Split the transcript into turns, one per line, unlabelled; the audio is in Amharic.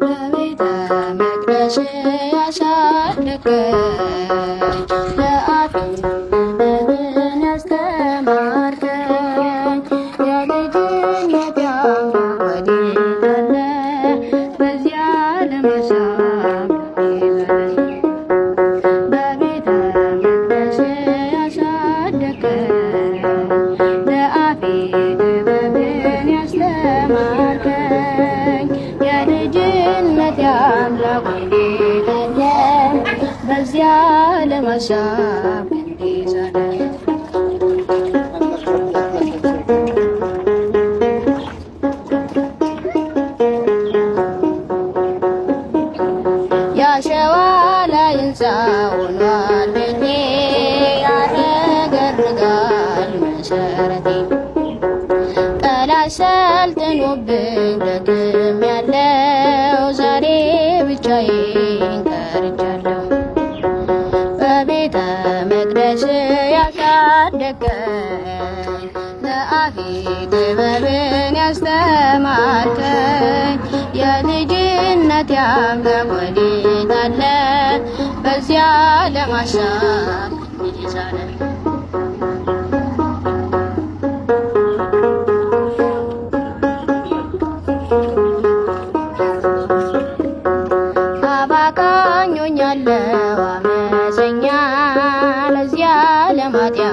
በቤተ መቅደስ ያሳደገኝ ለአፌ ጥበብን ያስተማርከኝ የልጅነት አምላክ ወዴት አለ በዚያ ለመሳም ይዘለኝ በቤተ መቅደስ ያሳደገኝ ለአፌ ጥበብን ያስተማርከኝ የልጅነት አምላክ ወዴት አለ በዚያ ለመሳም ይዘለኝ ያሸዋ ላይ ሕንፃ ሆኗል ቤቴ ያረገርጋል መሰረቴ ጠላት ሰልጥኖብኝ ደክሜያለሁ ዛሬ ብቻዬን ቀርቻለሁ በቤተ መቅደስ ያሳደገኝ ለአፌ ጥበብን ያስተማርከኝ የልጅነት አምላክ ወዴት አለ በዚያ ለማሳብ ይሳለን አባካኞኛለሁ አመፀኛ ለዚያ ለማጥያ